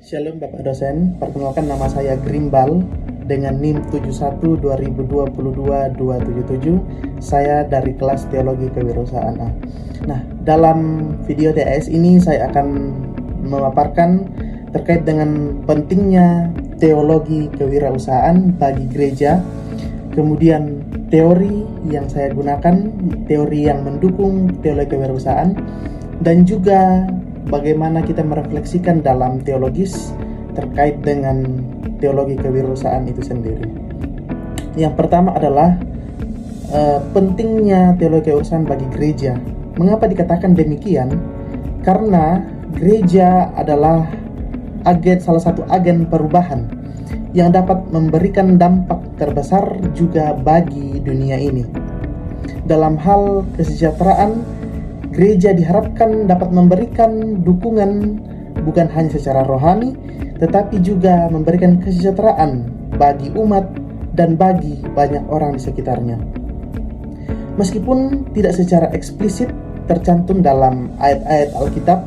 Shalom Bapak dosen, perkenalkan nama saya Grimbal dengan NIM 71-2022-277. Saya dari kelas Teologi Kewirausahaan A. Nah, dalam video TAS ini saya akan memaparkan terkait dengan pentingnya teologi kewirausahaan bagi gereja. Kemudian teori yang saya gunakan, teori yang mendukung teologi kewirausahaan, dan juga bagaimana kita merefleksikan dalam teologis terkait dengan teologi kewirausahaan itu sendiri. Yang pertama adalah pentingnya teologi kewirausahaan bagi gereja. Mengapa dikatakan demikian? Karena gereja adalah salah satu agen perubahan yang dapat memberikan dampak terbesar juga bagi dunia ini. Dalam hal kesejahteraan, gereja diharapkan dapat memberikan dukungan bukan hanya secara rohani, tetapi juga memberikan kesejahteraan bagi umat dan bagi banyak orang di sekitarnya. Meskipun tidak secara eksplisit tercantum dalam ayat-ayat Alkitab,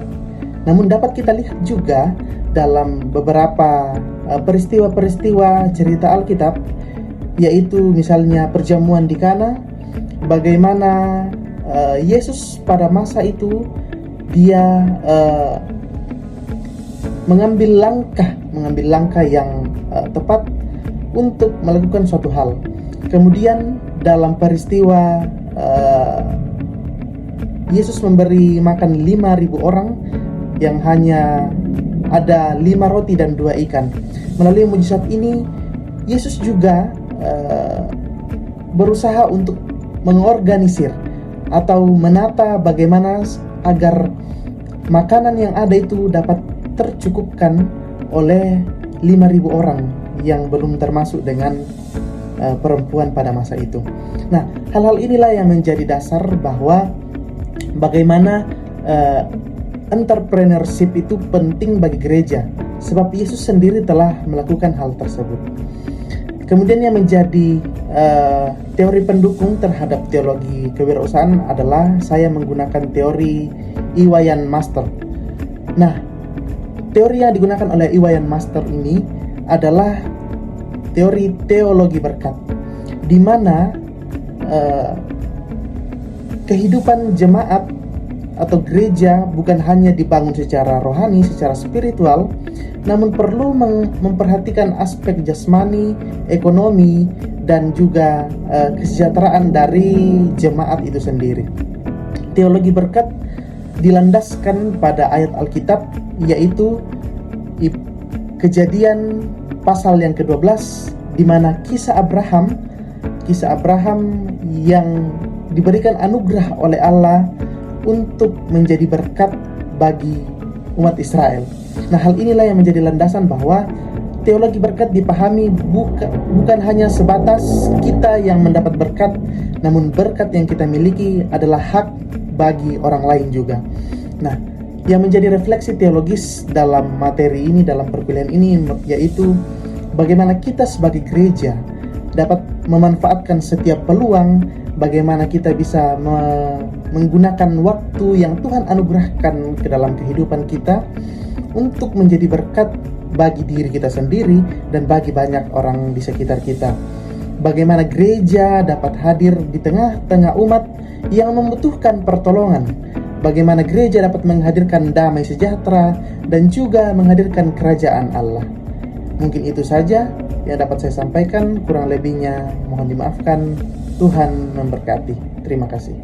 namun dapat kita lihat juga dalam beberapa peristiwa-peristiwa cerita Alkitab, yaitu misalnya perjamuan di Kana, bagaimana Yesus pada masa itu dia mengambil langkah yang tepat untuk melakukan suatu hal. Kemudian dalam peristiwa Yesus memberi makan 5.000 orang yang hanya ada 5 roti dan 2 ikan. Melalui mujizat ini Yesus juga berusaha untuk mengorganisir atau menata bagaimana agar makanan yang ada itu dapat tercukupkan oleh 5.000 orang yang belum termasuk dengan perempuan pada masa itu. Nah, hal-hal inilah yang menjadi dasar bahwa bagaimana entrepreneurship itu penting bagi gereja, sebab Yesus sendiri telah melakukan hal tersebut. Kemudian yang menjadi teori pendukung terhadap teologi kewirausahaan adalah saya menggunakan teori Iwayan Master. Nah, teori yang digunakan oleh Iwayan Master ini adalah teori teologi berkat, di mana kehidupan jemaat atau gereja bukan hanya dibangun secara rohani, secara spiritual, namun perlu memperhatikan aspek jasmani, ekonomi, dan juga kesejahteraan dari jemaat itu sendiri. Teologi berkat dilandaskan pada ayat Alkitab, yaitu Kejadian pasal yang ke-12, di mana kisah Abraham yang diberikan anugerah oleh Allah untuk menjadi berkat bagi umat Israel. Nah, hal inilah yang menjadi landasan bahwa teologi berkat dipahami bukan hanya sebatas kita yang mendapat berkat, namun berkat yang kita miliki adalah hak bagi orang lain juga. Nah, yang menjadi refleksi teologis dalam materi ini, dalam perkuliahan ini, yaitu bagaimana kita sebagai gereja dapat memanfaatkan setiap peluang, bagaimana kita bisa menggunakan waktu yang Tuhan anugerahkan ke dalam kehidupan kita untuk menjadi berkat bagi diri kita sendiri dan bagi banyak orang di sekitar kita. Bagaimana gereja dapat hadir di tengah-tengah umat yang membutuhkan pertolongan. Bagaimana gereja dapat menghadirkan damai sejahtera dan juga menghadirkan kerajaan Allah. Mungkin itu saja yang dapat saya sampaikan, kurang lebihnya mohon dimaafkan. Tuhan memberkati. Terima kasih.